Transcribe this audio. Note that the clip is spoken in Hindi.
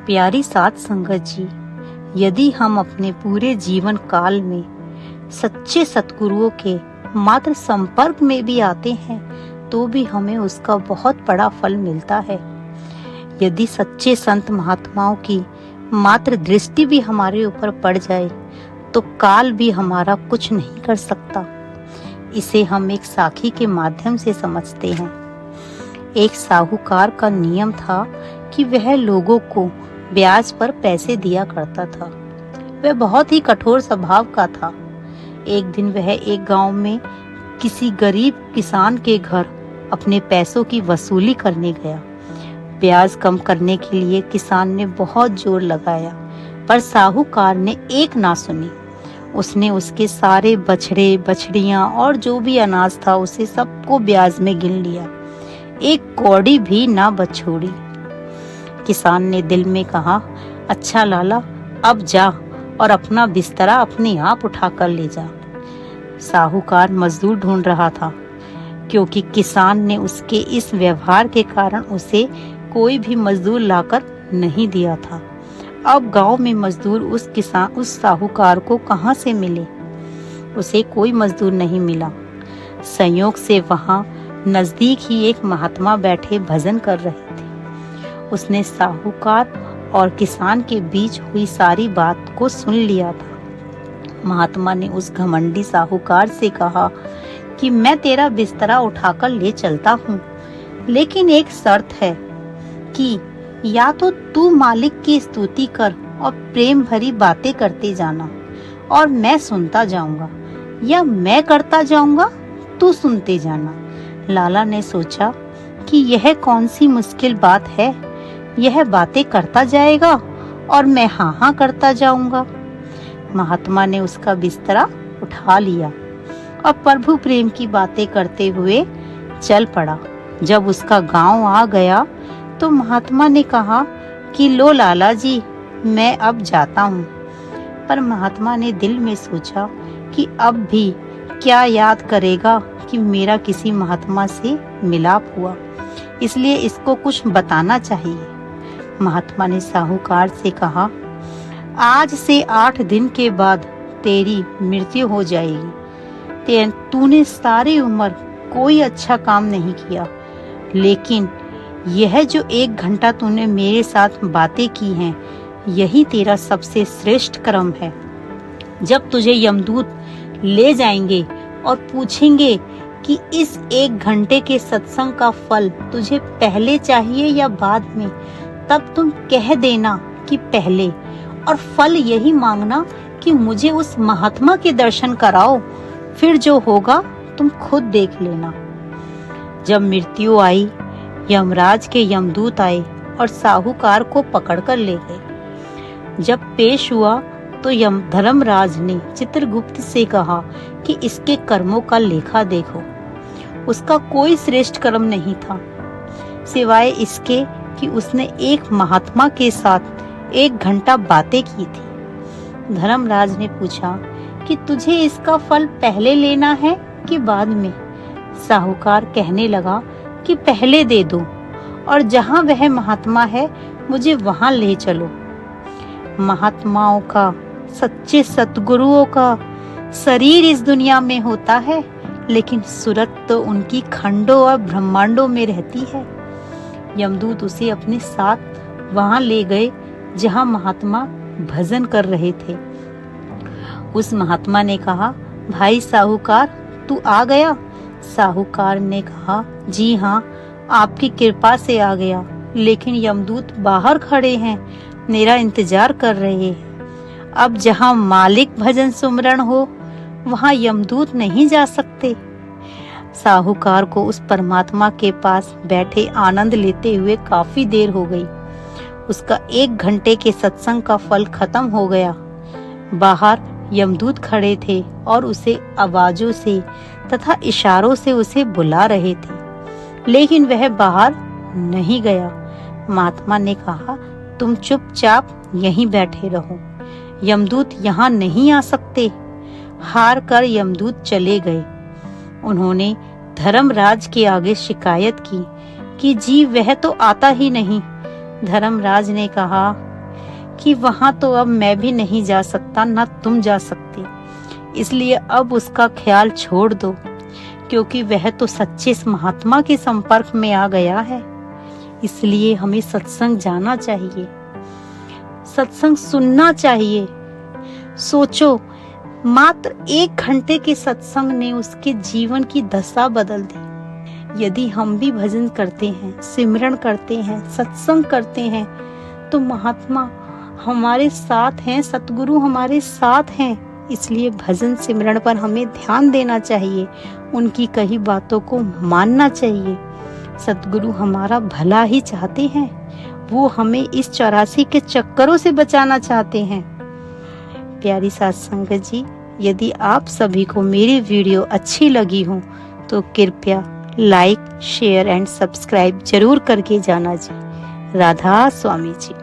प्यारी साध संगत जी, यदि हम अपने पूरे जीवन काल में सच्चे सतगुरुओं के मात्र संपर्क में भी आते हैं तो भी हमें उसका बहुत बड़ा फल मिलता है। यदि सच्चे संत महात्माओं की मात्र दृष्टि भी हमारे ऊपर पड़ जाए तो काल भी हमारा कुछ नहीं कर सकता। इसे हम एक साखी के माध्यम से समझते हैं। एक साहूकार का नियम था कि वह लोगों को ब्याज पर पैसे दिया करता था। वह बहुत ही कठोर स्वभाव का था। एक दिन वह एक गांव में किसी गरीब किसान के घर अपने पैसों की वसूली करने गया। ब्याज कम करने के लिए किसान ने बहुत जोर लगाया, पर साहूकार ने एक ना सुनी। उसने उसके सारे बछड़े बछड़ियां और जो भी अनाज था उसे सबको ब्याज में गिन लिया, एक कौड़ी भी ना बछोड़ी। किसान ने दिल में कहा, अच्छा लाला, अब जा और अपना बिस्तरा अपने आप उठा कर ले जा। साहूकार मजदूर ढूंढ रहा था, क्योंकि किसान ने उसके इस व्यवहार के कारण उसे कोई भी मजदूर लाकर नहीं दिया था। अब गांव में मजदूर उस साहूकार को कहां से मिले? उसे कोई मजदूर नहीं मिला। संयोग से वहां नजदीक ही एक महात्मा बैठे भजन कर रहे थे। उसने साहूकार और किसान के बीच हुई सारी बात को सुन लिया था। महात्मा ने उस घमंडी साहूकार से कहा कि मैं तेरा बिस्तरा उठाकर ले चलता हूँ, लेकिन एक शर्त है कि या तो तू मालिक की स्तुति कर और प्रेम भरी बातें करते जाना और मैं सुनता जाऊंगा, या मैं करता जाऊंगा, तू सुनते जाना। लाला ने सोचा कि यह कौन सी मुश्किल बात है, यह बातें करता जाएगा और मैं हाँ हाँ करता जाऊंगा। महात्मा ने उसका बिस्तरा उठा लिया और प्रभु प्रेम की बातें करते हुए चल पड़ा। जब उसका गांव आ गया तो महात्मा ने कहा कि लो लाला जी, मैं अब जाता हूँ। पर महात्मा ने दिल में सोचा कि अब भी क्या याद करेगा कि मेरा किसी महात्मा से मिलाप हुआ, इसलिए इसको कुछ बताना चाहिए। महात्मा ने साहूकार से कहा, आज से 8 दिन के बाद तेरी मृत्यु हो जाएगी। तूने सारी उम्र कोई अच्छा काम नहीं किया, लेकिन यह जो 1 घंटा तूने मेरे साथ बातें की हैं, यही तेरा सबसे श्रेष्ठ कर्म है। जब तुझे यमदूत ले जाएंगे और पूछेंगे कि इस 1 घंटे के सत्संग का फल तुझे पहले चाहिए या बाद में, तब तुम कह देना कि पहले, और फल यही मांगना कि मुझे उस महात्मा के दर्शन कराओ, फिर जो होगा तुम खुद देख लेना। जब मृत्यु आई, यमराज के यमदूत आए और साहूकार को पकड़कर ले गए। जब पेश हुआ तो धर्मराज ने चित्रगुप्त से कहा कि इसके कर्मों का लेखा देखो। उसका कोई श्रेष्ठ कर्म नहीं था, सिवाय इसके कि उसने एक महात्मा के साथ 1 घंटा बातें की थी। धर्मराज ने पूछा कि तुझे इसका फल पहले लेना है कि बाद में? साहूकार कहने लगा कि पहले दे दो, और जहां वह महात्मा है मुझे वहां ले चलो। महात्माओं का, सच्चे सतगुरुओं का शरीर इस दुनिया में होता है, लेकिन सूरत तो उनकी खंडों और ब्रह्मांडों में रहती है। यमदूत उसे अपने साथ वहां ले गए जहां महात्मा भजन कर रहे थे। उस महात्मा ने कहा, भाई साहूकार, तू आ गया? साहूकार ने कहा, जी हाँ, आपकी कृपा से आ गया, लेकिन यमदूत बाहर खड़े हैं, मेरा इंतजार कर रहे हैं। अब जहाँ मालिक भजन सुमरण हो वहाँ यमदूत नहीं जा सकते। साहूकार को उस परमात्मा के पास बैठे आनंद लेते हुए काफी देर हो गई। उसका 1 घंटे के सत्संग का फल खत्म हो गया। बाहर यमदूत खड़े थे और उसे आवाजों से तथा इशारों से उसे बुला रहे थे, लेकिन वह बाहर नहीं गया। महात्मा ने कहा, तुम चुपचाप यहीं बैठे रहो, यमदूत यहाँ नहीं आ सकते। हार कर यमदूत चले गए। उन्होंने धर्मराज के आगे शिकायत की कि जी वह तो आता ही नहीं। धर्मराज ने कहा, कि वहां तो अब मैं भी नहीं जा सकता, ना तुम जा सकते, इसलिए अब उसका ख्याल छोड़ दो, क्योंकि वह तो सच्चे महात्मा के संपर्क में आ गया है। इसलिए हमें सत्संग जाना चाहिए, सत्संग सुनना चाहिए। सोचो, मात्र 1 घंटे के सत्संग ने उसके जीवन की दशा बदल दी। यदि हम भी भजन करते हैं, सिमरन करते हैं, सत्संग करते हैं, तो महात्मा हमारे साथ हैं, सतगुरु हमारे साथ हैं। इसलिए भजन सिमरन पर हमें ध्यान देना चाहिए, उनकी कही बातों को मानना चाहिए। सतगुरु हमारा भला ही चाहते हैं, वो हमें इस 84 के चक्करों से बचाना चाहते हैं। प्यारी साध संगत जी, यदि आप सभी को मेरी वीडियो अच्छी लगी हो तो कृपया लाइक, शेयर एंड सब्सक्राइब जरूर करके जाना जी। राधा स्वामी जी।